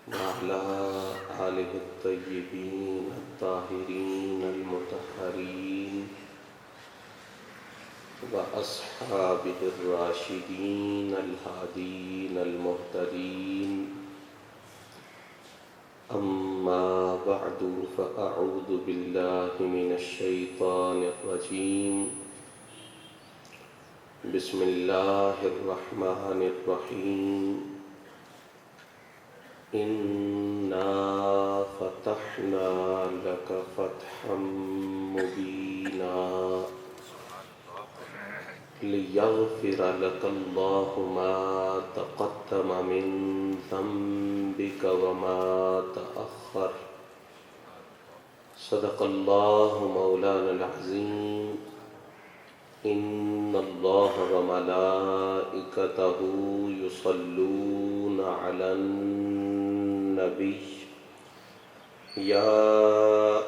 وعلى آله الطيبين الطاهرين المطهرين وأصحابه الراشدين الهادين المهتدين. أما بعد فأعوذ بالله من الشيطان الرجيم. بسم الله الرحمن الرحيم. إنا فتحنا لك فتحا مبينا ليغفر لك الله ما تقدم من ذنبك وما تأخر. صدق الله مولانا العظيم. إن الله وملائكته يصلون على النبي يا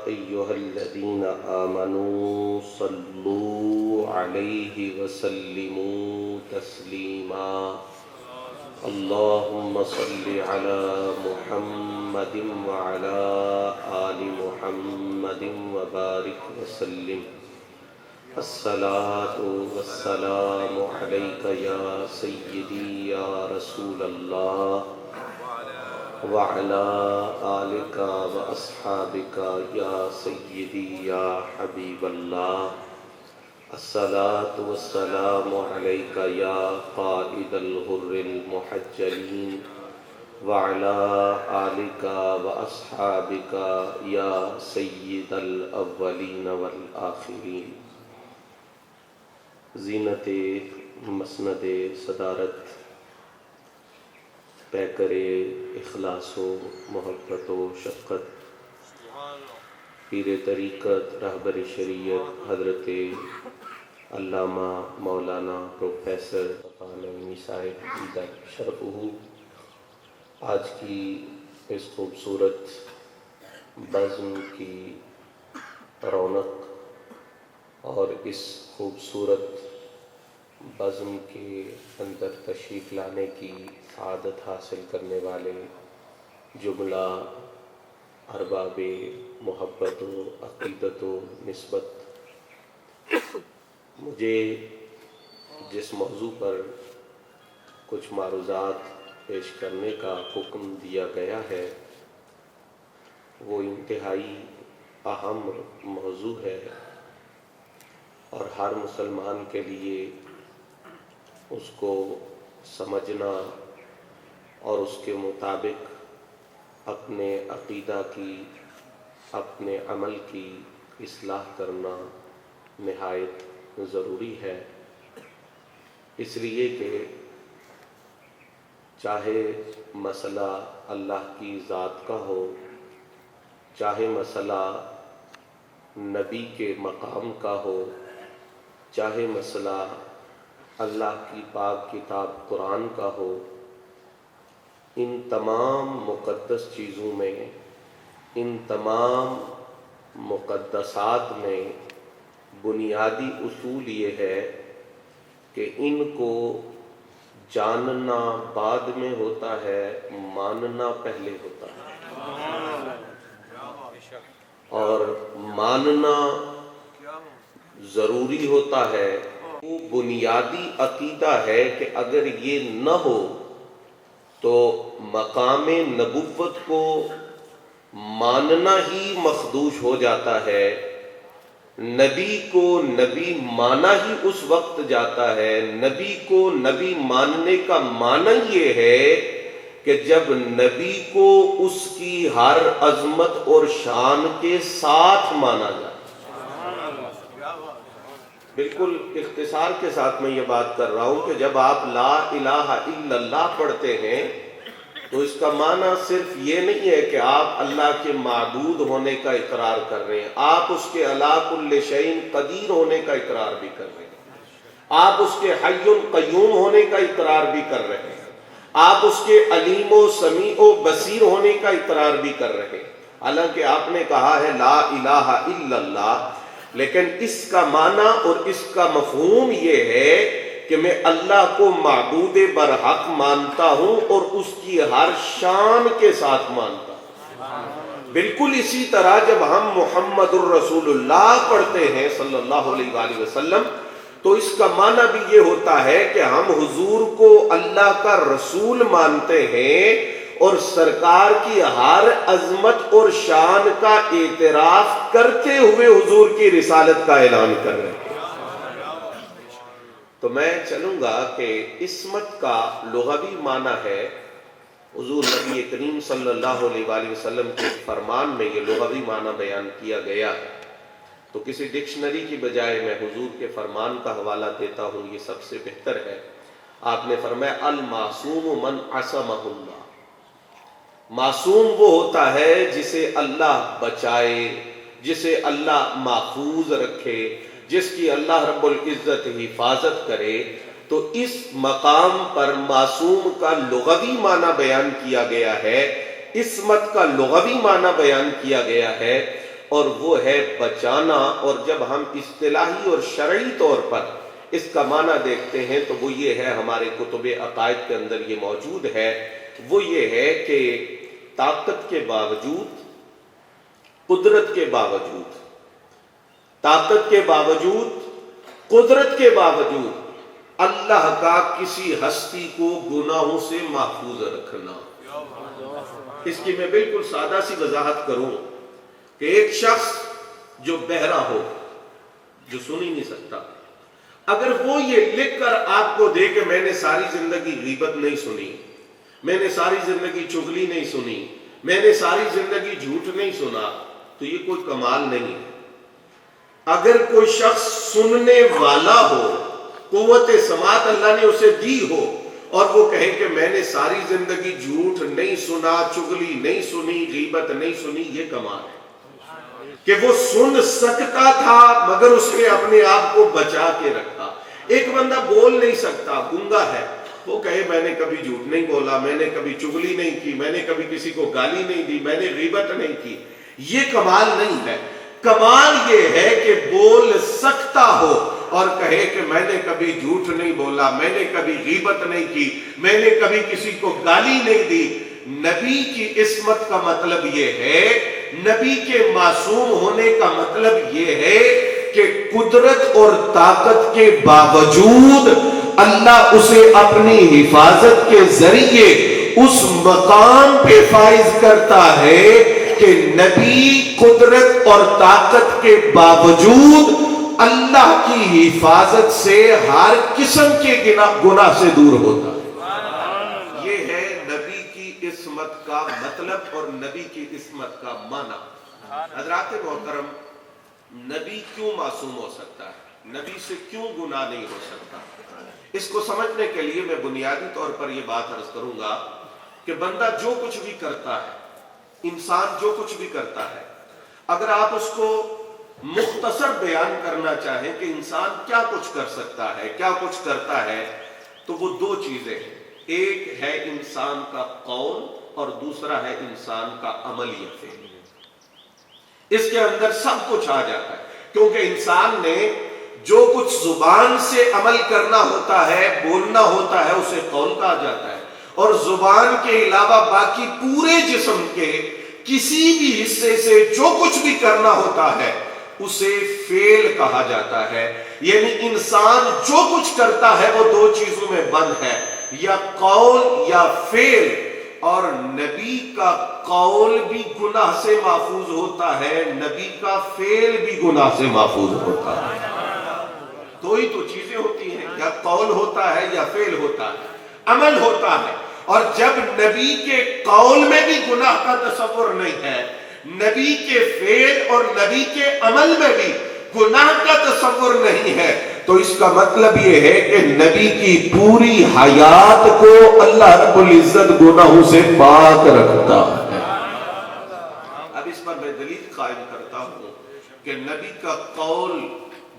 أيها الذين آمنوا صلوا عليه وسلموا تسليما. اللهم صل على محمد وعلى آل محمد وبارك وسلم. الصلاة والسلام عليك يا سيدي يا رسول الله وعلى آلك وأصحابك يا سيدي يا حبيب الله. الصلاة والسلام عليك يا قائد الغر المحجلين وعلى آلك وأصحابك يا سيد الأولين والآخرين. زینت مسند صدارت، پیکر اخلاص و محبت و شفقت، پیر طریقت رہبر شریعت حضرت علامہ مولانا پروفیسر نعیمی صاحب عیدہ شرفہ، آج کی اس خوبصورت بزم کی رونق اور اس خوبصورت بزم کے اندر تشریف لانے کی سعادت حاصل کرنے والے جملہ ارباب محبت و عقیدت و نسبت، مجھے جس موضوع پر کچھ معروضات پیش کرنے کا حکم دیا گیا ہے وہ انتہائی اہم موضوع ہے، اور ہر مسلمان کے لیے اس کو سمجھنا اور اس کے مطابق اپنے عقیدہ کی، اپنے عمل کی اصلاح کرنا نہایت ضروری ہے. اس لیے کہ چاہے مسئلہ اللہ کی ذات کا ہو، چاہے مسئلہ نبی کے مقام کا ہو، چاہے مسئلہ اللہ کی پاک کتاب قرآن کا ہو، ان تمام مقدس چیزوں میں، ان تمام مقدسات میں بنیادی اصول یہ ہے کہ ان کو جاننا بعد میں ہوتا ہے، ماننا پہلے ہوتا ہے. اور ماننا ضروری ہوتا ہے. وہ بنیادی عقیدہ ہے کہ اگر یہ نہ ہو تو مقام نبوت کو ماننا ہی مخدوش ہو جاتا ہے. نبی کو نبی مانا ہی اس وقت جاتا ہے. نبی کو نبی ماننے کا معنی یہ ہے کہ جب نبی کو اس کی ہر عظمت اور شان کے ساتھ مانا جائے. بالکل اختصار کے ساتھ میں یہ بات کر رہا ہوں کہ جب آپ لا الہ الا اللہ پڑھتے ہیں تو اس کا معنی صرف یہ نہیں ہے کہ آپ اللہ کے معبود ہونے کا اقرار کر رہے ہیں، آپ اس کے علی کل شیء قدیر ہونے کا اقرار بھی کر رہے ہیں، آپ اس کے حی قیوم ہونے کا اقرار بھی کر رہے ہیں، آپ اس کے علیم و سمیع و بصیر ہونے کا اقرار بھی کر رہے ہیں. حالانکہ آپ نے کہا ہے لا الہ الا اللہ، لیکن اس کا معنی اور اس کا مفہوم یہ ہے کہ میں اللہ کو معبود برحق مانتا ہوں اور اس کی ہر شان کے ساتھ مانتا ہوں۔ بالکل اسی طرح جب ہم محمد الرسول اللہ پڑھتے ہیں صلی اللہ علیہ وآلہ وسلم، تو اس کا معنی بھی یہ ہوتا ہے کہ ہم حضور کو اللہ کا رسول مانتے ہیں اور سرکار کی ہر عظمت اور شان کا اعتراف کرتے ہوئے حضور کی رسالت کا اعلان کر رہے ہیں۔ تو میں چلوں گا کہ عصمت کا لغوی معنی ہے، حضور نبی کریم صلی اللہ علیہ وآلہ وسلم کے فرمان میں یہ لغوی معنی بیان کیا گیا ہے، تو کسی ڈکشنری کی بجائے میں حضور کے فرمان کا حوالہ دیتا ہوں، یہ سب سے بہتر ہے۔ آپ نے فرمایا المعصوم من عصمہ اللہ، معصوم وہ ہوتا ہے جسے اللہ بچائے، جسے اللہ محفوظ رکھے، جس کی اللہ رب العزت حفاظت کرے۔ تو اس مقام پر معصوم کا لغوی معنی بیان کیا گیا ہے، عصمت کا لغوی معنی بیان کیا گیا ہے، اور وہ ہے بچانا۔ اور جب ہم اصطلاحی اور شرعی طور پر اس کا معنی دیکھتے ہیں تو وہ یہ ہے، ہمارے کتب عقائد کے اندر یہ موجود ہے، وہ یہ ہے کہ طاقت کے باوجود، قدرت کے باوجود، طاقت کے باوجود، قدرت کے باوجود اللہ کا کسی ہستی کو گناہوں سے محفوظ رکھنا۔ اس کی میں بالکل سادہ سی وضاحت کروں کہ ایک شخص جو بہرا ہو، جو سن ہی نہیں سکتا، اگر وہ یہ لکھ کر آپ کو دے کہ میں نے ساری زندگی غیبت نہیں سنی، میں نے ساری زندگی چغلی نہیں سنی، میں نے ساری زندگی جھوٹ نہیں سنا، تو یہ کوئی کمال نہیں ہے۔ اگر کوئی شخص سننے والا ہو، قوت سماعت اللہ نے اسے دی ہو، اور وہ کہے کہ میں نے ساری زندگی جھوٹ نہیں سنا، چغلی نہیں سنی، غیبت نہیں سنی، یہ کمال ہے کہ وہ سن سکتا تھا مگر اس نے اپنے آپ کو بچا کے رکھا۔ ایک بندہ بول نہیں سکتا، گنگا ہے، وہ کہے میں نے کبھی جھوٹ نہیں بولا، میں نے کبھی چغلی نہیں کی، میں نے کبھی کسی کو گالی نہیں دی، میں نے غیبت نہیں کی، یہ کمال نہیں ہے۔ کمال یہ ہے کہ بول سکتا ہو اور کہے کہ میں نے کبھی جھوٹ نہیں بولا، میں نے کبھی غیبت نہیں کی، میں نے کبھی کسی کو گالی نہیں دی۔ نبی کی عصمت کا مطلب یہ ہے، نبی کے معصوم ہونے کا مطلب یہ ہے کہ قدرت اور طاقت کے باوجود اللہ اسے اپنی حفاظت کے ذریعے اس مقام پہ فائز کرتا ہے کہ نبی قدرت اور طاقت کے باوجود اللہ کی حفاظت سے ہر قسم کے گناہ سے دور ہوتا ہے۔ یہ ہے نبی کی عصمت کا مطلب اور نبی کی عصمت کا معنی۔ حضرات محترم، نبی کیوں معصوم ہو سکتا ہے؟ نبی سے کیوں گناہ نہیں ہو سکتا؟ اس کو سمجھنے کے لیے میں بنیادی طور پر یہ بات عرض کروں گا کہ بندہ جو کچھ بھی کرتا ہے، انسان جو کچھ بھی کرتا ہے، اگر آپ اس کو مختصر بیان کرنا چاہیں کہ انسان کیا کچھ کر سکتا ہے، کیا کچھ کرتا ہے، تو وہ دو چیزیں ہیں۔ ایک ہے انسان کا قول اور دوسرا ہے انسان کا عملی فعل۔ اس کے اندر سب کچھ آ جاتا ہے، کیونکہ انسان نے جو کچھ زبان سے عمل کرنا ہوتا ہے، بولنا ہوتا ہے، اسے قول کہا جاتا ہے، اور زبان کے علاوہ باقی پورے جسم کے کسی بھی حصے سے جو کچھ بھی کرنا ہوتا ہے اسے فعل کہا جاتا ہے۔ یعنی انسان جو کچھ کرتا ہے وہ دو چیزوں میں بند ہے، یا قول یا فعل۔ اور نبی کا قول بھی گناہ سے محفوظ ہوتا ہے، نبی کا فعل بھی گناہ سے محفوظ ہوتا ہے۔ دو ہی تو چیزیں ہوتی ہیں، یا قول ہوتا ہے یا فعل ہوتا ہے، عمل ہوتا ہے۔ اور جب نبی کے قول میں بھی گناہ کا تصور نہیں ہے، نبی کے فعل اور نبی کے عمل میں بھی گناہ کا تصور نہیں ہے، تو اس کا مطلب یہ ہے کہ نبی کی پوری حیات کو اللہ رب العزت گناہوں سے پاک رکھتا ہے۔ اب اس پر میں دلیل قائم کرتا ہوں کہ نبی کا قول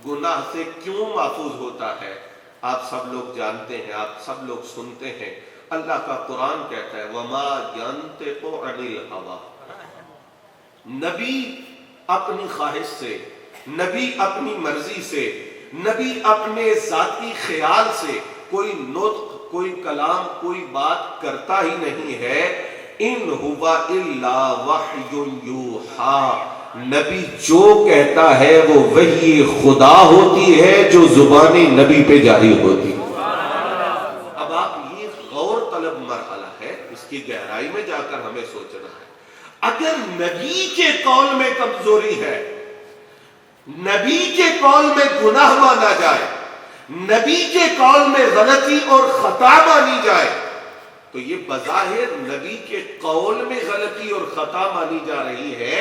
گناہ سے کیوں محفوظ ہوتا ہے۔ آپ سب لوگ جانتے ہیں، آپ سب لوگ سنتے ہیں، اللہ کا قرآن کہتا ہے وَمَا يَنْتِقُ عَنِ الْهَوَىٰ۔ نبی اپنی خواہش سے، نبی اپنی مرضی سے، نبی اپنے ذاتی خیال سے کوئی نطق، کوئی کلام، کوئی بات کرتا ہی نہیں ہے. ان ہوا الا وحی یوحی، نبی جو کہتا ہے وہ وحی خدا ہوتی ہے جو زبان نبی پہ جاری ہوتی ہے. اب آپ یہ غور طلب مرحلہ ہے، اس کی گہرائی میں جا کر ہمیں سوچنا ہے. اگر نبی کے قول میں کمزوری ہے، نبی کے قول میں گناہ مانا جائے، نبی کے قول میں غلطی اور خطا مانی جائے، تو یہ بظاہر نبی کے قول میں غلطی اور خطا مانی جا رہی ہے،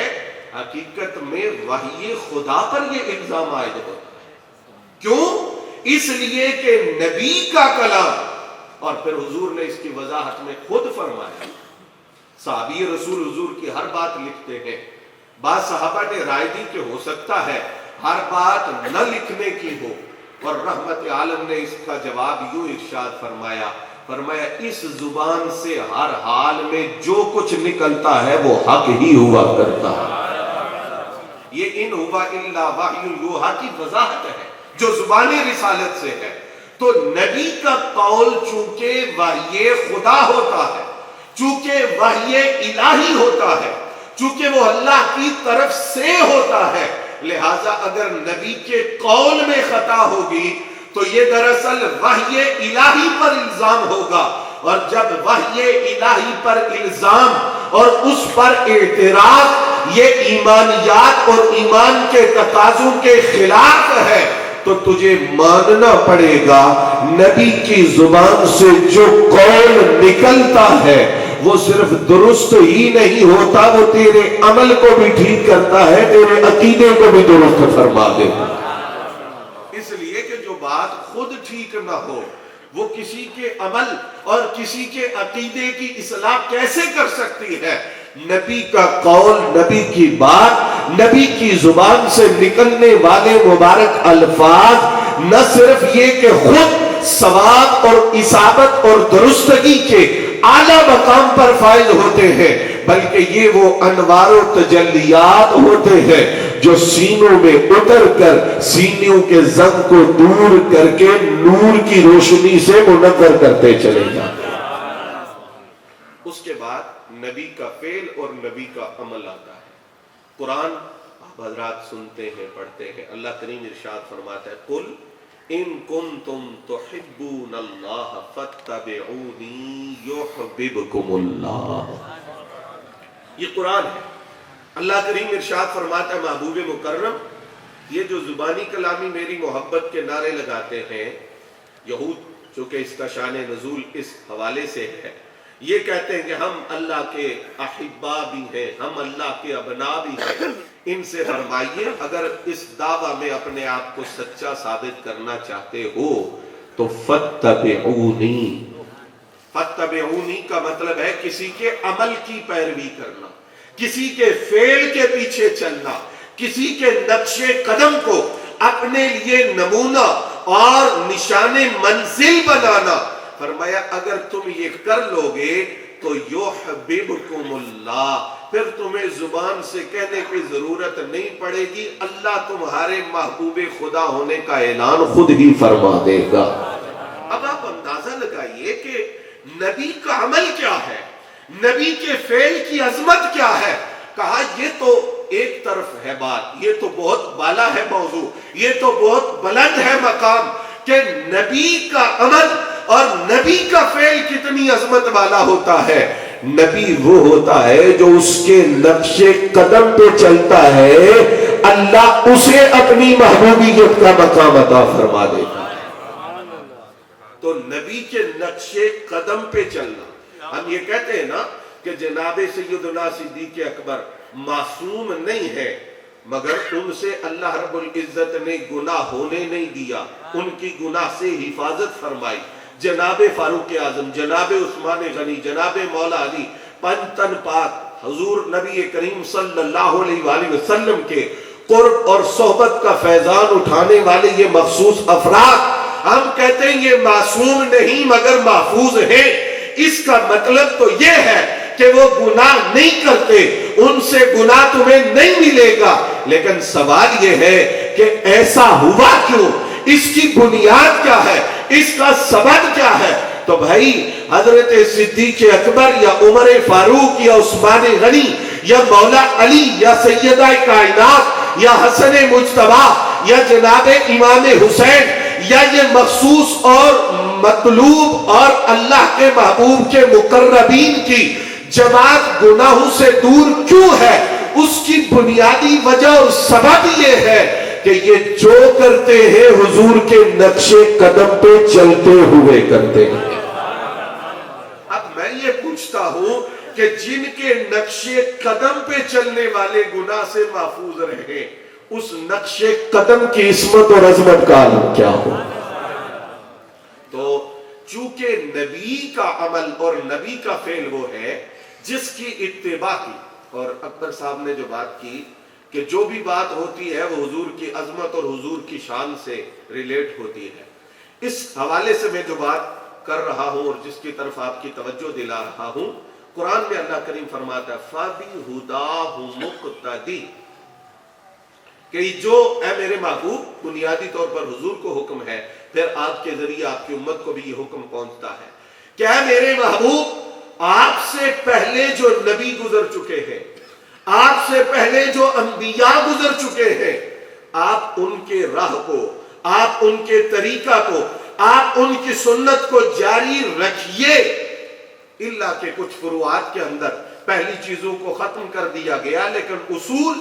حقیقت میں وحی خدا پر یہ الزام عائد ہوتا ہے. کیوں؟ اس لیے کہ نبی کا کلام، اور پھر حضور نے اس کی وضاحت میں خود فرمایا. صحابی رسول حضور کی ہر بات لکھتے ہیں. بعض صحابہ نے رائے دی کہ ہو سکتا ہے ہر بات نہ لکھنے کی ہو، اور رحمت عالم نے اس کا جواب یوں ارشاد فرمایا، اس زبان سے ہر حال میں جو کچھ نکلتا ہے وہ حق ہی ہوا کرتا ہے. یہ ان ہوا الا وحی یوحی کی وضاحت ہے جو زبان رسالت سے ہے. تو نبی کا قول چونکہ وحی خدا ہوتا ہے، چونکہ وحی الہی ہوتا ہے، چونکہ وہ اللہ کی طرف سے ہوتا ہے، لہٰذا اگر نبی کے قول میں خطا ہوگی تو یہ دراصل وحی الہی پر الزام ہوگا. اور جب وحی الہی پر الزام اور اس پر اعتراض یہ ایمانیات اور ایمان کے تقاضوں کے خلاف ہے، تو تجھے ماننا پڑے گا نبی کی زبان سے جو قول نکلتا ہے وہ صرف درست ہی نہیں ہوتا، وہ تیرے عمل کو بھی ٹھیک کرتا ہے، تیرے عقیدے کو بھی درست فرما دیتا. اس لیے کہ جو بات خود ٹھیک نہ ہو وہ کسی کے عمل اور کسی کے عقیدے کی اصلاح کیسے کر سکتی ہے؟ نبی کا قول، نبی کی بات، نبی کی زبان سے نکلنے والے مبارک الفاظ نہ صرف یہ کہ خود ثواب اور اصابت اور درستگی کے اعلیٰ مقام پر فائز ہوتے ہیں، بلکہ یہ وہ انوار و تجلیات ہوتے ہیں جو سینوں میں اتر کر سینوں کے زنگ کو دور کر کے نور کی روشنی سے منور کرتے چلے جاتے ہیں. اس کے بعد نبی کا فعل اور نبی کا عمل آتا ہے. قرآن آپ حضرات سنتے ہیں، پڑھتے ہیں. اللہ کریم ارشاد فرماتا ہے، قل ان کنتم تحبون اللہ فاتبعونی یحببکم اللہ. یہ قرآن ہے. اللہ کریم ارشاد فرماتا ہے، محبوب مکرم یہ جو زبانی کلامی میری محبت کے نعرے لگاتے ہیں، یہود چونکہ اس کا شان نزول اس حوالے سے ہے، یہ کہتے ہیں کہ ہم اللہ کے احبا بھی ہیں، ہم اللہ کے ابنا بھی ہیں. ان سے فرمائیے اگر اس دعویٰ میں اپنے آپ کو سچا ثابت کرنا چاہتے ہو تو فاتبعونی. فاتبعونی کا مطلب ہے کسی کے عمل کی پیروی کرنا، کسی کے فعل کے پیچھے چلنا، کسی کے نقش قدم کو اپنے لیے نمونہ اور نشان منزل بنانا. فرمایا اگر تم یہ کر لوگے تو یحببکم اللہ، پھر تمہیں زبان سے کہنے کی ضرورت نہیں پڑے گی، اللہ تمہارے محبوب خدا ہونے کا اعلان خود ہی فرما دے گا. اب آپ اندازہ لگائیے کہ نبی کا عمل کیا ہے، نبی کے فعل کی عظمت کیا ہے. کہا یہ تو ایک طرف ہے بات، یہ تو بہت بالا ہے موضوع، یہ تو بہت بلند ہے مقام کہ نبی کا عمل اور نبی کا فعل کتنی عظمت والا ہوتا ہے. نبی وہ ہوتا ہے جو اس کے نقش قدم پہ چلتا ہے، اللہ اسے اپنی محبوبیت کا مقام عطا فرما دیتا ہے. تو نبی کے نقش قدم پہ چلنا، ہم یہ کہتے ہیں نا کہ جناب سیدنا صدیق اکبر معصوم نہیں ہے، مگر ان سے اللہ رب العزت نے گناہ ہونے نہیں دیا، ان کی گناہ سے حفاظت فرمائی. جناب فاروق اعظم، جناب عثمان غنی، جناب مولا علی، پنج تن پاک حضور نبی کریم صلی اللہ علیہ وآلہ وسلم کے قرب اور صحبت کا فیضان اٹھانے والے یہ مخصوص افراد، ہم کہتے ہیں یہ معصوم نہیں مگر محفوظ ہیں. اس کا مطلب تو یہ ہے کہ وہ گناہ نہیں کرتے، ان سے گناہ تمہیں نہیں ملے گا. لیکن سوال یہ ہے کہ ایسا ہوا کیوں؟ اس کی بنیاد کیا ہے، اس کا سبب کیا ہے؟ تو بھائی حضرت صدیق اکبر یا عمر فاروق یا عثمان غنی یا مولا علی یا سیدہ کائنات یا حسن مجتبی یا جناب امام حسین یا یہ مخصوص اور مطلوب اور اللہ کے محبوب کے مقربین کی جماعت گناہوں سے دور کیوں ہے؟ اس کی بنیادی وجہ اور سبب یہ ہے کہ یہ جو کرتے ہیں حضور کے نقش قدم پہ چلتے ہوئے کرتے ہیں۔ اب میں یہ پوچھتا ہوں کہ جن کے نقش قدم پہ چلنے والے گناہ سے محفوظ رہے، اس نقش قدم کی عصمت اور عظمت کا عالم کیا ہو؟ تو چونکہ نبی کا عمل اور نبی کا فعل وہ ہے جس کی اتباع کی، اور اکبر صاحب نے جو بات کی کہ جو بھی بات ہوتی ہے وہ حضور کی عظمت اور حضور کی شان سے ریلیٹ ہوتی ہے، اس حوالے سے میں جو بات کر رہا ہوں اور جس کی طرف آپ کی توجہ دلا رہا ہوں، قرآن میں اللہ کریم فرماتا ہے فَبِهُدَاهُ مُقْتَدِي، کہ جو اے میرے محبوب بنیادی طور پر حضور کو حکم ہے، پھر آپ کے ذریعے آپ کی امت کو بھی یہ حکم پہنچتا ہے کہ اے میرے محبوب آپ سے پہلے جو نبی گزر چکے ہیں، آپ سے پہلے جو انبیاء گزر چکے ہیں، آپ ان کے راہ کو، آپ ان کے طریقہ کو، آپ ان کی سنت کو جاری رکھیے، اللہ کے کچھ فروعات کے اندر پہلی چیزوں کو ختم کر دیا گیا، لیکن اصول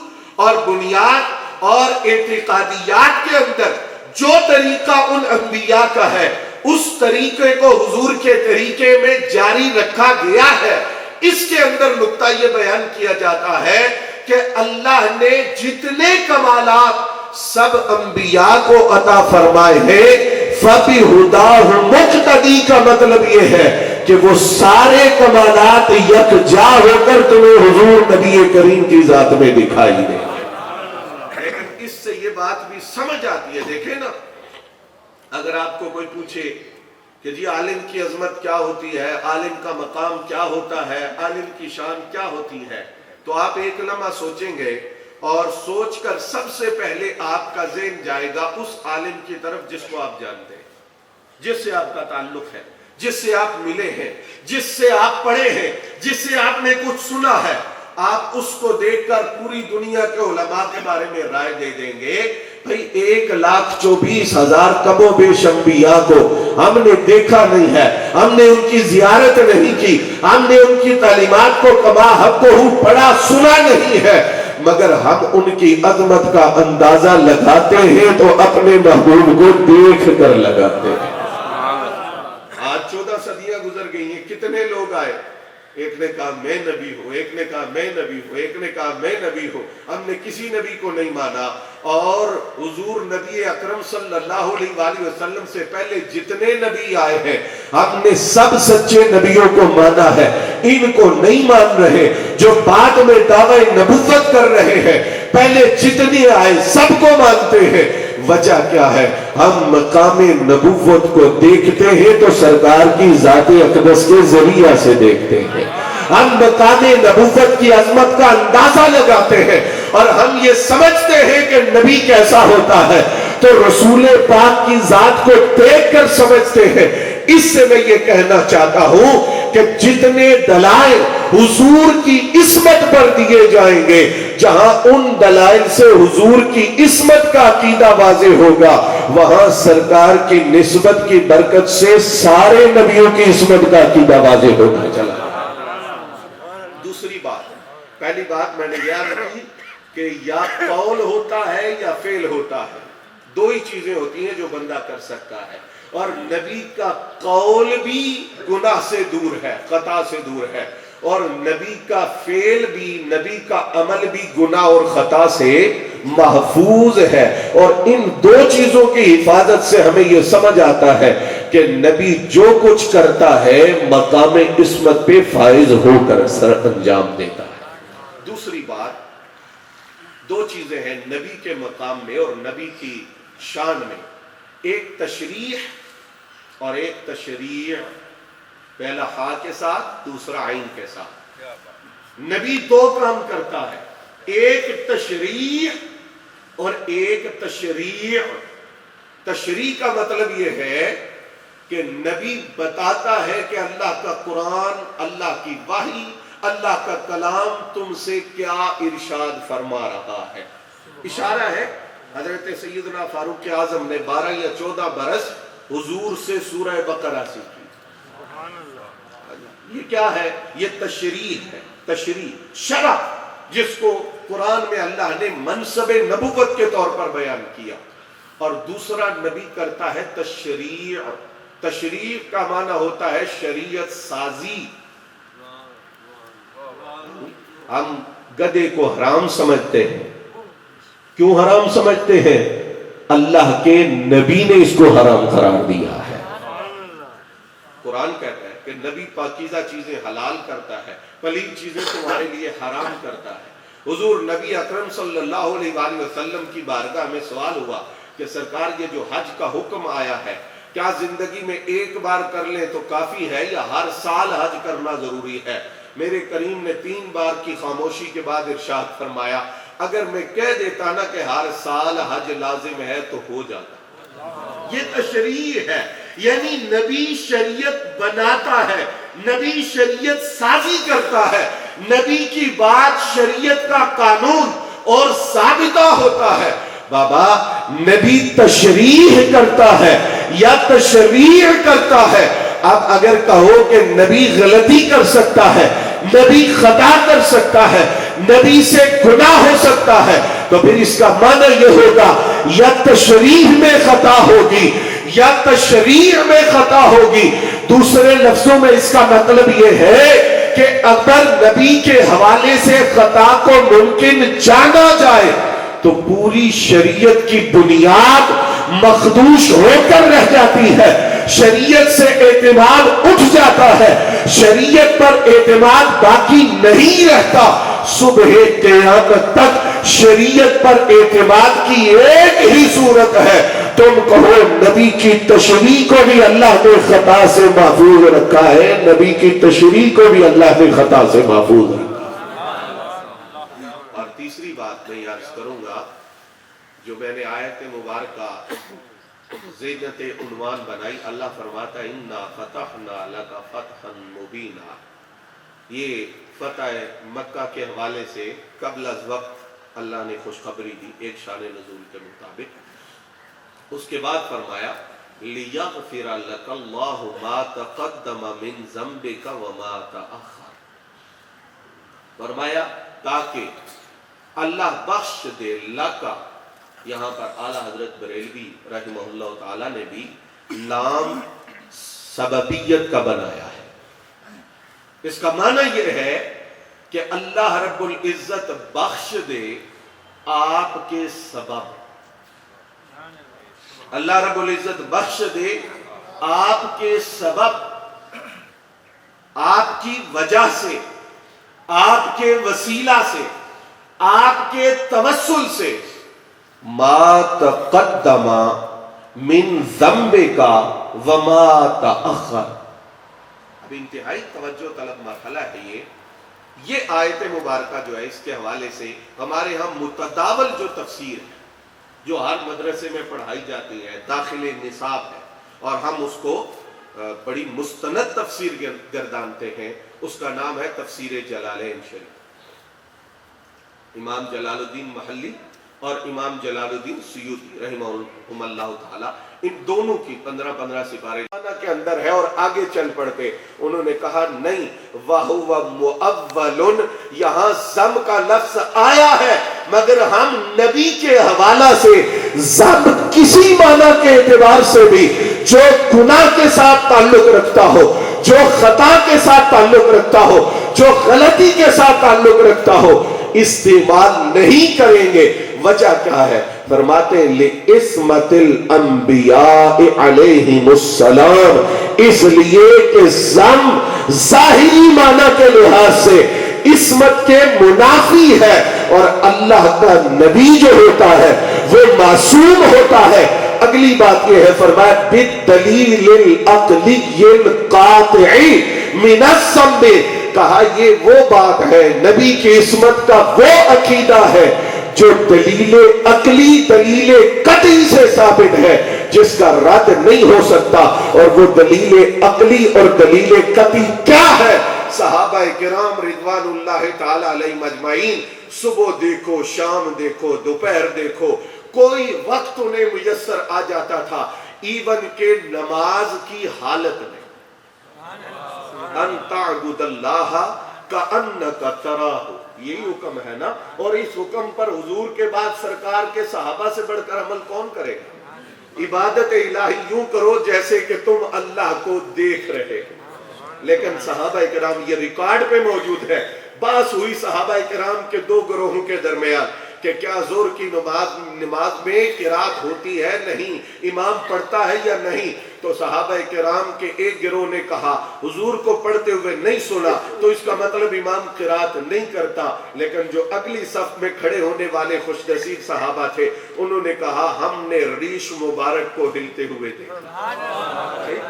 اور بنیاد اور اعتقادیات کے اندر جو طریقہ ان انبیاء کا ہے اس طریقے کو حضور کے طریقے میں جاری رکھا گیا ہے۔ اس کے اندر نقطہ یہ بیان کیا جاتا ہے کہ اللہ نے جتنے کمالات سب انبیاء کو عطا فرمائے ہیں، فَبِهُدَاهُ مُقْتَدِي کا مطلب یہ ہے کہ وہ سارے کمالات یکجا ہو کر تمہیں حضور نبی کریم کی ذات میں دکھائی دیں۔ لیکن اس سے یہ بات بھی سمجھ آتی ہے، دیکھیں نا، اگر آپ کو کوئی پوچھے کہ جی عالم کی عظمت کیا ہوتی ہے، عالم کا مقام کیا ہوتا ہے، عالم کی شان کیا ہوتی ہے، تو آپ ایک لمحہ سوچیں گے اور سوچ کر سب سے پہلے آپ کا ذہن جائے گا اس عالم کی طرف جس کو آپ جانتے ہیں، جس سے آپ کا تعلق ہے، جس سے آپ ملے ہیں، جس سے آپ پڑھے ہیں، جس سے آپ نے کچھ سنا ہے۔ آپ اس کو دیکھ کر پوری دنیا کے علماء کے بارے میں رائے دے دیں گے۔ بھئی 1,24,000 کم و بیش انبیاء کو ہم نے دیکھا نہیں ہے، ہم نے ان کی زیارت نہیں کی، ہم نے ان کی تعلیمات کو کما حقہ پڑھا سنا نہیں ہے، مگر ہم ان کی عظمت کا اندازہ لگاتے ہیں تو اپنے محبوب کو دیکھ کر لگاتے ہیں۔ آج 14 صدیاں گزر گئی ہیں، کتنے لوگ آئے، ایک نے کہا میں نبی ہوں، ایک نے کہا میں نبی ہوں، ایک نے کہا میں نبی ہوں، ہم نے کسی نبی کو نہیں مانا، اور حضور نبی اکرم صلی اللہ علیہ وآلہ وسلم سے پہلے جتنے نبی آئے ہیں ہم نے سب سچے نبیوں کو مانا ہے، ان کو نہیں مان رہے جو بعد میں دعوی نبوت کر رہے ہیں، پہلے جتنے آئے سب کو مانتے ہیں۔ وجہ کیا ہے؟ ہم مقام نبوت کو دیکھتے ہیں تو سرکار کی ذات اقدس کے ذریعہ سے دیکھتے ہیں، ہم مقام نبوت کی عظمت کا اندازہ لگاتے ہیں، اور ہم یہ سمجھتے ہیں کہ نبی کیسا ہوتا ہے تو رسول پاک کی ذات کو دیکھ کر سمجھتے ہیں۔ اس سے میں یہ کہنا چاہتا ہوں کہ جتنے دلائل حضور کی عصمت پر دیے جائیں گے، جہاں ان دلائل سے حضور کی عصمت کا عقیدہ واضح ہوگا، وہاں سرکار کی نسبت کی برکت سے سارے نبیوں کی عصمت کا عقیدہ واضح ہوتا چلا۔ دوسری بات، پہلی بات میں نے یاد رکھی کہ یا قول ہوتا ہے یا فعل ہوتا ہے، دو ہی چیزیں ہوتی ہیں جو بندہ کر سکتا ہے، اور نبی کا قول بھی گناہ سے دور ہے، خطا سے دور ہے، اور نبی کا فعل بھی، نبی کا عمل بھی گناہ اور خطا سے محفوظ ہے۔ اور ان دو چیزوں کی حفاظت سے ہمیں یہ سمجھ آتا ہے کہ نبی جو کچھ کرتا ہے مقام عصمت پہ فائز ہو کر سر انجام دیتا ہے۔ دوسری بات، دو چیزیں ہیں نبی کے مقام میں اور نبی کی شان میں، ایک تشریح اور ایک تشریع، پہلا ہا کے ساتھ دوسرا عین کے ساتھ۔ نبی دو کام کرتا ہے، ایک تشریح اور ایک تشریع۔ تشریح کا مطلب یہ ہے کہ نبی بتاتا ہے کہ اللہ کا قرآن، اللہ کی وحی، اللہ کا کلام تم سے کیا ارشاد فرما رہا ہے۔ اشارہ ہے حضرت سیدنا فاروق اعظم نے 12 یا 14 برس حضور سے سورہ بقرہ سیکھی۔ یہ کیا ہے؟ یہ تشریح ہے، تشریح، شرح، جس کو قرآن میں اللہ نے منصب نبوت کے طور پر بیان کیا۔ اور دوسرا نبی کرتا ہے تشریع۔ تشریع کا معنی ہوتا ہے شریعت سازی۔ ہم گدھے کو حرام سمجھتے ہیں، کیوں حرام سمجھتے ہیں؟ اللہ کے نبی نے اس کو حرام قرار دیا ہے۔ قرآن کہتا ہے کہ نبی پاکیزہ چیزیں حلال کرتا ہے، پلید چیزیں تمہارے لیے حرام کرتا ہے۔ حضور نبی اکرم صلی اللہ علیہ وآلہ وسلم کی بارگاہ میں سوال ہوا کہ سرکار یہ جو حج کا حکم آیا ہے، کیا زندگی میں ایک بار کر لیں تو کافی ہے یا ہر سال حج کرنا ضروری ہے؟ میرے کریم نے 3 بار کی خاموشی کے بعد ارشاد فرمایا، اگر میں کہہ دیتا نا کہ ہر سال حج لازم ہے تو ہو جاتا۔ یہ تشریح ہے، یعنی نبی شریعت بناتا ہے، نبی شریعت سازی کرتا ہے، نبی کی بات شریعت کا قانون اور ثابتہ ہوتا ہے۔ بابا نبی تشریح کرتا ہے یا تشریع کرتا ہے؟ اب اگر کہو کہ نبی غلطی کر سکتا ہے، نبی خطا کر سکتا ہے، نبی سے گناہ ہو سکتا ہے، تو پھر اس کا معنی یہ ہوگا یا تشریح میں خطا ہوگی یا تشریع میں خطا ہوگی۔ دوسرے لفظوں میں اس کا مطلب یہ ہے کہ اگر نبی کے حوالے سے خطا کو ممکن جانا جائے تو پوری شریعت کی بنیاد مخدوش ہو کر رہ جاتی ہے، شریعت سے اعتماد اٹھ جاتا ہے، شریعت پر اعتماد باقی نہیں رہتا۔ صبح قیامت تک شریعت پر اعتماد کی ایک ہی صورت ہے، تم کہو نبی کی تشریح کو بھی اللہ نے خطا سے محفوظ رکھا ہے، نبی کی تشریح کو بھی اللہ نے خطا سے محفوظ رکھا۔ اور تیسری بات میں عرض کروں گا، جو میں نے آیت مبارکہ زینت عنوان بنائی، اللہ فرماتا ہے اِنَّا فَتَحْنَا لَكَ فَتْحًا مُبِينًا۔ یہ فتح مکہ کے حوالے سے قبل از وقت اللہ نے خوشخبری دی ایک شان نزول کے مطابق۔ اس کے بعد فرمایا لِيَغْفِرَ لَكَ اللَّهُ مَا تَقَدَّمَ مِن ذَنبِكَ وَمَا تَأَخَّرَ۔ فرمایا تاکہ اللہ بخش دے لکا، یہاں پر اعلیٰ حضرت بریلوی رحمہ اللہ تعالیٰ نے بھی لام سببیت کا بنایا ہے۔ اس کا معنی یہ ہے کہ اللہ رب العزت بخش دے آپ کے سبب، اللہ رب العزت بخش دے آپ کے سبب، آپ کی وجہ سے، آپ کے وسیلہ سے، آپ کے توسل سے، ما تقدم من ذنبک وما تأخر۔ اب انتہائی توجہ طلب مرحلہ ہے یہ آیت مبارکہ جو ہے، اس کے حوالے سے ہمارے ہم متداول جو تفسیر ہے، جو ہر مدرسے میں پڑھائی جاتی ہے، داخل نصاب ہے، اور ہم اس کو بڑی مستند تفسیر گردانتے ہیں، اس کا نام ہے تفسیر جلالین شریف۔ امام جلال الدین محلی اور امام جلال الدین سیوطی رحمہ اللہ تعالی، ان دونوں کی 15 سپارے کے اندر ہے، اور آگے چل پڑتے انہوں نے کہا نہیں، وَهُوَ مُؤَوَّلٌ، یہاں ضم کا لفظ آیا ہے مگر ہم نبی کے حوالہ سے ضم کسی معنی کے اعتبار سے بھی جو گناہ کے ساتھ تعلق رکھتا ہو، جو خطا کے ساتھ تعلق رکھتا ہو، جو غلطی کے ساتھ تعلق رکھتا ہو، استعمال نہیں کریں گے۔ وجہ کیا ہے؟ فرماتے لِعِصْمَةِ الْأَنْبِيَاءِ عَلَيْهِمُ السَّلَامِ، اس لیے کہ ضم ظاہری معنی کے لحاظ سے عصمت کے منافی ہے، اور اللہ کا نبی جو ہوتا ہے وہ معصوم ہوتا ہے۔ اگلی بات یہ ہے، فرمایا بِالدَّلِيلِ الْعَقْلِيِّ الْقَاطِعِ مِنَ الذَّنبِ، کہا یہ وہ بات ہے، نبی کی عصمت کا وہ عقیدہ ہے جو دلیل عقلی، دلیل قطعی سے ثابت ہے جس کا رد نہیں ہو سکتا، اور وہ دلیل عقلی اور دلیل قطعی کیا ہے؟ صحابہ کرام رضوان اللہ تعالی علیہم اجمعین صبح دیکھو، شام دیکھو، دوپہر دیکھو، کوئی وقت انہیں میسر آ جاتا تھا ایون کہ نماز کی حالت میں ان تعبد اللہ کأنک تراہ، یہی حکم ہے نا، اور اس حکم پر حضور کے بعد سرکار کے صحابہ سے بڑھ کر عمل کون کرے گا؟ عبادت الہی یوں کرو جیسے کہ تم اللہ کو دیکھ رہے ہو۔ لیکن صحابہ کرام یہ ریکارڈ پہ موجود ہے، بحث ہوئی صحابہ کرام کے دو گروہوں کے درمیان کہ کیا ظہر کی نماز میں قرات ہوتی ہے نہیں، امام پڑھتا ہے یا نہیں؟ تو صحابہ کرام کے ایک گروہ نے کہا حضور کو پڑھتے ہوئے نہیں سنا تو اس کا مطلب امام قرات نہیں کرتا، لیکن جو اگلی صف میں کھڑے ہونے والے خوش نصیب صحابہ تھے انہوں نے کہا ہم نے ریش مبارک کو ہلتے ہوئے دیکھا۔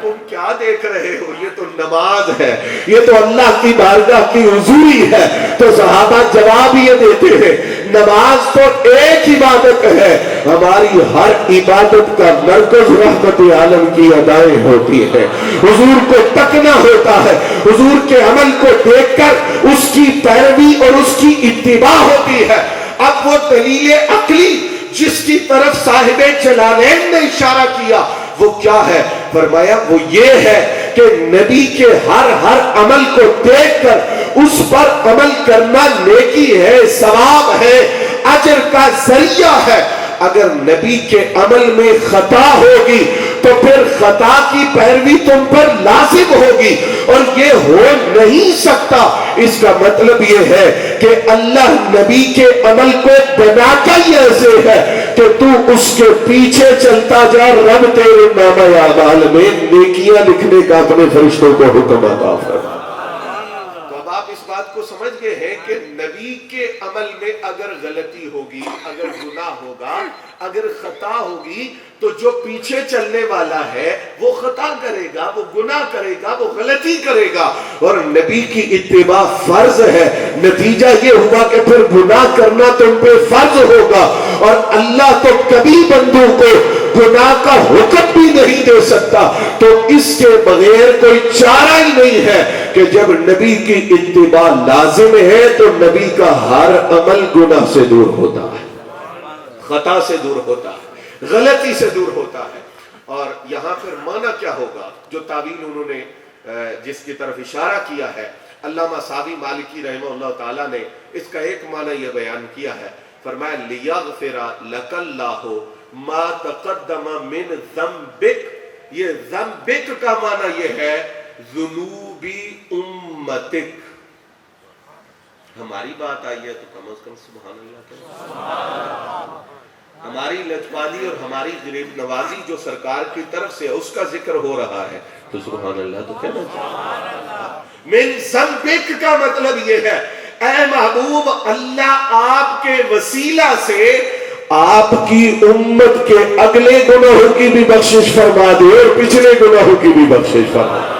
تم کیا دیکھ رہے ہو؟ یہ تو نماز ہے، یہ تو اللہ کی بارگاہ کی حضوری ہے۔ تو صحابہ جواب یہ دیتے ہیں نماز تو ایک عبادت ہے، ہماری ہر عبادت کا مرکز رحمت عالم کی ادائیں ہوتی ہے، حضور کو تکنا ہوتا ہے، حضور کے عمل کو دیکھ کر اس کی پیروی اور اس کی اتباع ہوتی ہے۔ اب وہ دلیل عقلی جس کی طرف صاحب جلالین نے اشارہ کیا وہ کیا ہے؟ فرمایا وہ یہ ہے کہ نبی کے ہر عمل کو دیکھ کر اس پر عمل کرنا نیکی ہے، ثواب ہے، اجر کا ذریعہ ہے۔ اگر نبی کے عمل میں خطا ہوگی تو پھر خطا کی پیروی تم پر لازم ہوگی، اور یہ ہو نہیں سکتا۔ اس کا مطلب یہ ہے کہ اللہ نبی کے عمل کو بناتا ہی ایسے ہے کہ تو اس کے پیچھے چلتا جا، رب تیرے نامہ اعمال میں نیکیاں لکھنے کا اپنے فرشتوں کو حکم عطا فرما۔ تو اب آپ اس بات کو سمجھ گئے ہیں کہ نبی کے عمل میں اگر غلطی ہوگی، اگر گناہ ہوگا، اگر خطا ہوگی تو جو پیچھے چلنے والا ہے وہ خطا کرے گا، وہ گناہ کرے گا، وہ غلطی کرے گا، اور نبی کی اتباع فرض ہے۔ نتیجہ یہ ہوا کہ پھر گناہ کرنا تم پہ فرض ہوگا، اور اللہ تو کبھی بندوں کو گناہ کا حکم بھی نہیں دے سکتا۔ تو اس کے بغیر کوئی چارہ ہی نہیں ہے کہ جب نبی کی اتباع لازم ہے تو نبی کا ہر عمل گناہ سے دور ہوتا ہے، خطا سے دور ہوتا ہے، غلطی سے دور ہوتا ہے۔ اور یہاں پھر معنی کیا ہوگا جو تعویل انہوں نے جس کی طرف اشارہ کیا ہے؟ علامہ ساوی مالکی رحمہ اللہ تعالیٰ نے اس کا ایک معنی یہ بیان کیا ہے، فرمایا لیغفر لک اللہ ما تقدم من ذنبک۔ یہ ذنبک کا معنی یہ ہے ذنوبی امتک۔ ہماری بات آئی ہے تو کم از کم سبحان اللہ کہو۔ ہماری لجپالی اور ہماری غریب نوازی جو سرکار کی طرف سے اس کا ذکر ہو رہا ہے تو سبحان اللہ تو کہنا چاہیے۔ من ذنبک کا مطلب یہ ہے اے محبوب اللہ آپ کے وسیلہ سے آپ کی امت کے اگلے گناہوں کی بھی بخشش فرما دے اور پچھلے گناہوں کی بھی بخشش فرما دے۔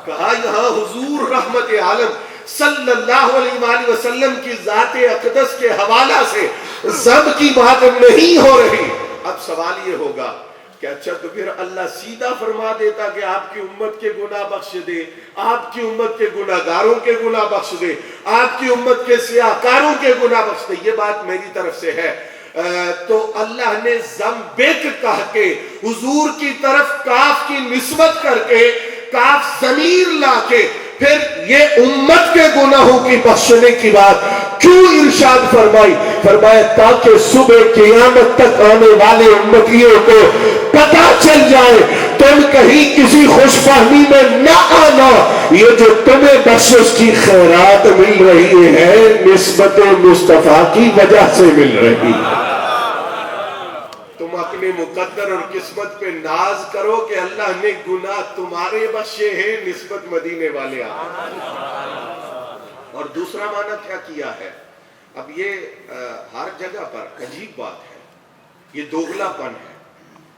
کہا یہاں حضور رحمت عالم صلی اللہ علیہ وآلہ وسلم کی ذات اقدس کے حوالہ سے ذنب کی بات نہیں ہو رہی۔ اب سوال یہ ہوگا کہ اچھا تو پھر اللہ سیدھا فرما دیتا کہ آپ کی امت کے گناہ بخش دے، آپ کی امت کے گناہگاروں کے گناہ بخش دے، آپ کی امت کے سیاہکاروں کے گناہ بخش دے۔ یہ بات میری طرف سے ہے۔ تو اللہ نے ذنبک کہہ کے حضور کی طرف کاف کی نسبت کر کے کاف ضمیر لا کے پھر یہ امت کے گناہوں کی بخشنے کی بات کیوں ارشاد فرمائی؟ فرمایا تاکہ صبح قیامت تک آنے والے امتیوں کو پتہ چل جائے، تم کہیں کسی خوش فہمی میں نہ آنا، یہ جو تمہیں بخشش کی خیرات مل رہی ہے نسبت مصطفیٰ کی وجہ سے مل رہی ہے۔ تم اپنے مقدر اور قسمت پہ ناز کرو کہ اللہ نے گناہ تمہارے بخشے ہیں نسبت مدینے والے آئے۔ اور دوسرا معنی کیا کیا ہے؟ اب یہ ہر جگہ پر عجیب بات ہے، یہ دوغلا پن ہے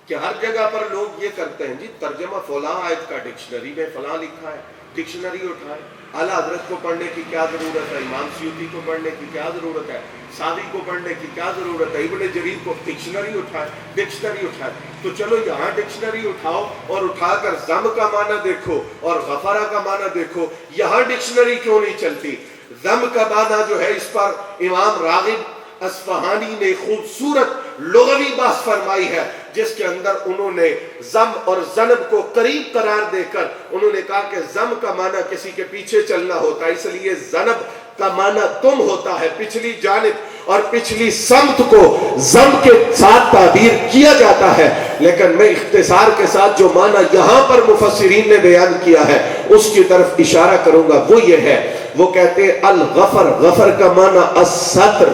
کہ ہر جگہ پر لوگ یہ کرتے ہیں جی ترجمہ فلاں آیت کا ڈکشنری میں فلاں لکھا ہے، ڈکشنری اٹھائے، اعلیٰ حضرت کو پڑھنے کی کیا ضرورت ہے، امام سیوطی کو پڑھنے کی کیا ضرورت ہے، ساوی کو پڑھنے کی کیا ضرورت ہے، ابن جریر کو ڈکشنری اٹھائے. تو چلو یہاں ڈکشنری اٹھاؤ اور اٹھا کر ضم کا معنی دیکھو اور غفرہ کا معنی دیکھو. یہاں ڈکشنری کیوں نہیں چلتی؟ ضم کا معنی جو ہے اس پر امام راغب اصفہانی نے خوبصورت لغوی بحث فرمائی ہے، جس کے اندر انہوں نے ضم اور ذنب کو قریب قرار دے کر انہوں نے کہا کہ ضم کا معنی کسی کے پیچھے چلنا ہوتا ہے، اس لیے ذنب کا معنی تم ہوتا ہے، پچھلی جانب اور پچھلی سمت کو ضم کے ساتھ تعبیر کیا جاتا ہے. لیکن میں اختصار کے ساتھ جو معنی یہاں پر مفسرین نے بیان کیا ہے اس کی طرف اشارہ کروں گا. وہ یہ ہے، وہ کہتے ہیں الغفر، غفر کا معنی الستر.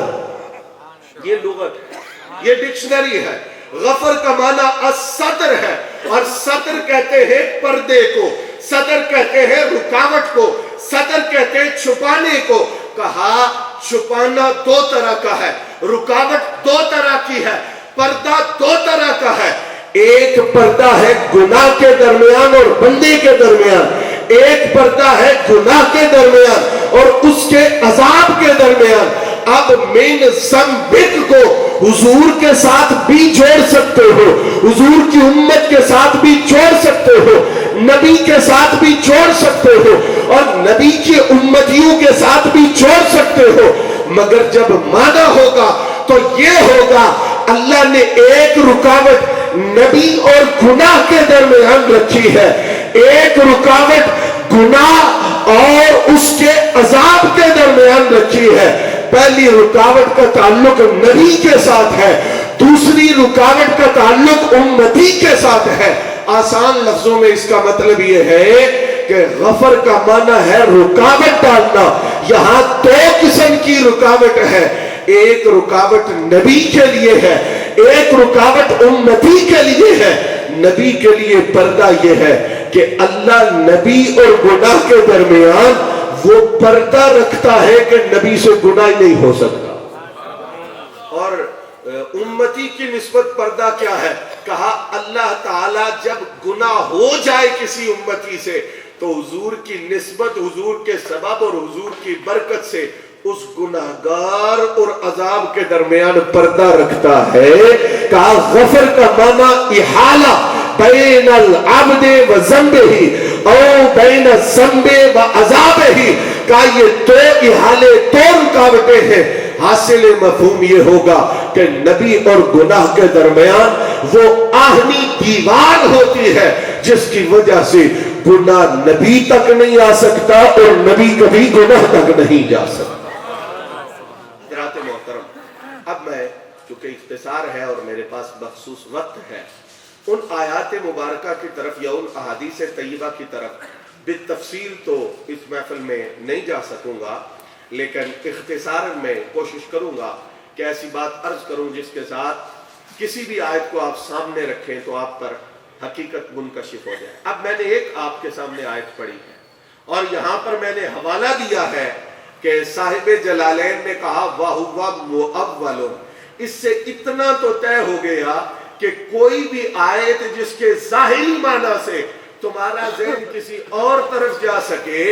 یہ لغت ہے، یہ ڈکشنری ہے. غفر کا معنی الستر ہے، اور ستر کہتے ہیں پردے کو، ستر کہتے ہیں رکاوٹ کو، ستر کہتے ہیں چھپانے کو. کہا چھپانا دو طرح کا ہے، رکاوٹ دو طرح کی ہے، پردہ دو طرح کا ہے. ایک پردہ ہے گناہ کے درمیان اور بندے کے درمیان، ایک پردہ ہے گناہ کے درمیان اور اس کے عذاب کے درمیان. اب مین ذنبک کو حضور کے ساتھ بھی جوڑ سکتے ہو، حضور کی امت کے ساتھ بھی جوڑ سکتے ہو، نبی کے ساتھ بھی جوڑ سکتے ہو اور نبی کی امتیوں کے ساتھ بھی جوڑ سکتے ہو. مگر جب معنی ہوگا تو یہ ہوگا اللہ نے ایک رکاوٹ نبی اور گناہ کے درمیان رکھی ہے، ایک رکاوٹ گناہ اور اس کے عذاب کے درمیان رکھی ہے. پہلی رکاوٹ کا تعلق نبی کے ساتھ ہے، دوسری رکاوٹ کا تعلق امتی کے ساتھ ہے. آسان لفظوں میں اس کا مطلب یہ ہے کہ غفر کا معنی ہے رکاوٹ ڈالنا. یہاں دو قسم کی رکاوٹ ہے، ایک رکاوٹ نبی کے لیے ہے، ایک رکاوٹ امتی کے لیے ہے. نبی کے لیے پردہ یہ ہے کہ اللہ نبی اور گناہ کے درمیان وہ پردہ رکھتا ہے کہ نبی سے گناہ نہیں ہو سکتا. اور امتی کی نسبت پردہ کیا ہے؟ کہا اللہ تعالیٰ جب گناہ ہو جائے کسی امتی سے تو حضور کی نسبت، حضور کے سبب اور حضور کی برکت سے اس گناہگار اور عذاب کے درمیان پردہ رکھتا ہے. کہا غفر کا معنی احالہ بین العبد و ذنبہ او بین الذنب و عذابہ. کہا یہ دو احالے، دو رکاوٹیں ہیں. حاصل مفہوم یہ ہوگا کہ نبی اور گناہ کے درمیان وہ آہنی دیوار ہوتی ہے جس کی وجہ سے گناہ نبی تک نہیں آ سکتا اور نبی کبھی گناہ تک نہیں جا سکتا. حضرات محترم، اب میں چونکہ اختصار ہے اور میرے پاس مخصوص وقت ہے، ان آیات مبارکہ کی طرف یا ان احادیث طیبہ کی طرف بالتفصیل تو اس محفل میں نہیں جا سکوں گا، لیکن اختصار میں کوشش کروں گا کہ ایسی بات عرض کروں جس کے ساتھ کسی بھی آیت کو آپ سامنے رکھیں تو آپ پر حقیقت منکشف ہو جائے. اب میں نے ایک آپ کے سامنے آیت پڑھی ہے اور یہاں پر میں نے حوالہ دیا ہے کہ صاحب جلالین نے کہا وَهُوَ مُؤَوَّلٌ. اس سے اتنا تو طے ہو گیا کہ کوئی بھی آیت جس کے ظاہری معنی سے تمہارا ذہن کسی اور طرف جا سکے،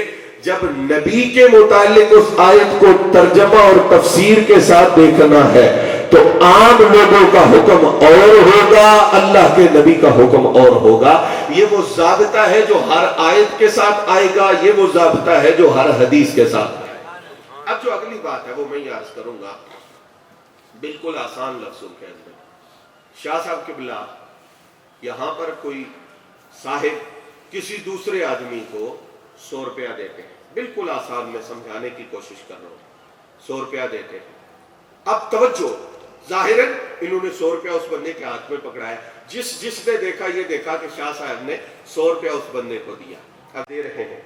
جب نبی کے متعلق اس آیت کو ترجمہ اور تفسیر کے ساتھ دیکھنا ہے تو عام لوگوں کا حکم اور ہوگا، اللہ کے نبی کا حکم اور ہوگا. یہ وہ ضابطہ ہے جو ہر آیت کے ساتھ آئے گا، یہ وہ ضابطہ ہے جو ہر حدیث کے ساتھ آئے گا. اب جو اگلی بات ہے وہ میں یہ عرض کروں گا بالکل آسان لفظوں کے اندر. شاہ صاحب قبلہ یہاں پر کوئی صاحب کسی دوسرے آدمی کو 100 روپیہ دیتے ہیں، بالکل آسان میں سمجھانے کی کوشش کر رہا ہوں. 100 روپیہ دیتے ہیں. اب توجہ، ظاہراً انہوں نے 100 روپیہ اس بندے کے ہاتھ میں پکڑایا. جس نے دیکھا یہ دیکھا کہ شاہ صاحب نے 100 روپیہ اس بندے کو دیا. اب دے رہے ہیں.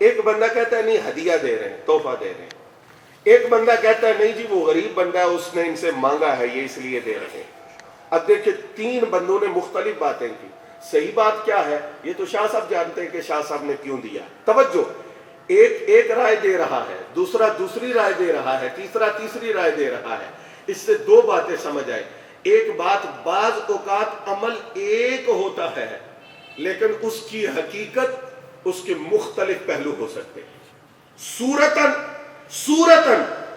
ایک بندہ کہتا ہے نہیں ہدیہ دے رہے ہیں، تحفہ دے رہے ہیں. ایک بندہ کہتا ہے نہیں جی وہ غریب بندہ ہے، اس نے ان سے مانگا ہے، یہ اس لیے دے رہے ہیں. اب دیکھیں 3 بندوں نے مختلف باتیں کی. صحیح بات کیا ہے یہ تو شاہ صاحب جانتے ہیں کہ شاہ صاحب نے کیوں دیا. توجہ، ایک رائے دے رہا ہے، دوسرا دوسری رائے دے رہا ہے، تیسرا تیسری رائے دے رہا ہے. اس سے 2 باتیں سمجھ آئے. ایک بات، بعض اوقات عمل ایک ہوتا ہے لیکن اس کی حقیقت، اس کے مختلف پہلو ہو سکتے ہیں. صورتن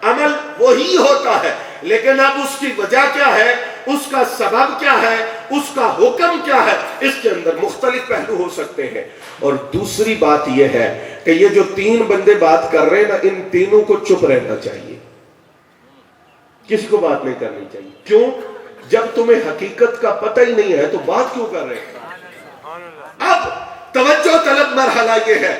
عمل وہی ہوتا ہے، لیکن اب اس کی وجہ کیا ہے، اس کا سبب کیا ہے، اس کا حکم کیا ہے، اس کے اندر مختلف پہلو ہو سکتے ہیں۔ اور دوسری بات یہ ہے کہ یہ جو تین بندے بات کر رہے ہیں نا، ان تینوں کو چپ رہنا چاہیے، کسی کو بات نہیں کرنی چاہیے۔ کیوں؟ جب تمہیں حقیقت کا پتہ ہی نہیں ہے تو بات کیوں کر رہے ہیں؟ اب توجہ طلب مرحلہ یہ ہے،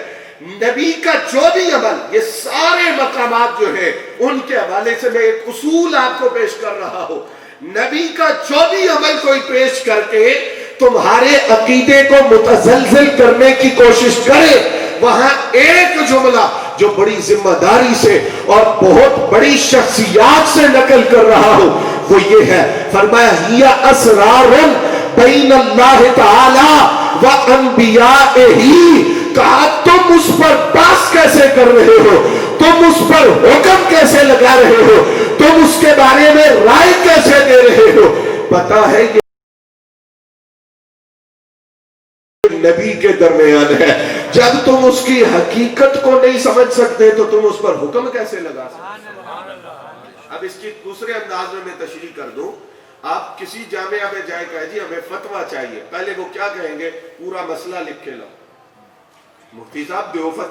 نبی کا جو بھی عمل، یہ سارے مقامات جو ہیں ان کے حوالے سے میں ایک اصول آپ کو پیش کر رہا ہوں، نبی کا جو بھی عمل کوئی پیش کر کے تمہارے عقیدے کو متزلزل کرنے کی کوشش کرے، وہاں ایک جملہ جو بڑی ذمہ داری سے اور بہت بڑی شخصیات سے نقل کر رہا ہوں وہ یہ ہے، فرمایا ہی اسرار بین اللہ تعالی و انبیائہ، کہا تم اس پر بحث کیسے کر رہے ہو، تم اس پر حکم کیسے لگا رہے ہو، تم اس کے بارے میں رائے کیسے دے رہے ہو؟ پتہ ہے کہ نبی کے درمیان ہے، جب تم اس کی حقیقت کو نہیں سمجھ سکتے تو تم اس پر حکم کیسے لگا سکتے؟ اب اس کی دوسرے انداز میں تشریح کر دوں، آپ کسی جامعہ میں جائے کہے جی ہمیں فتویٰ چاہیے، پہلے وہ کیا کہیں گے؟ پورا مسئلہ لکھ کے لاؤ، مفتی صاحب دیو فتویٰ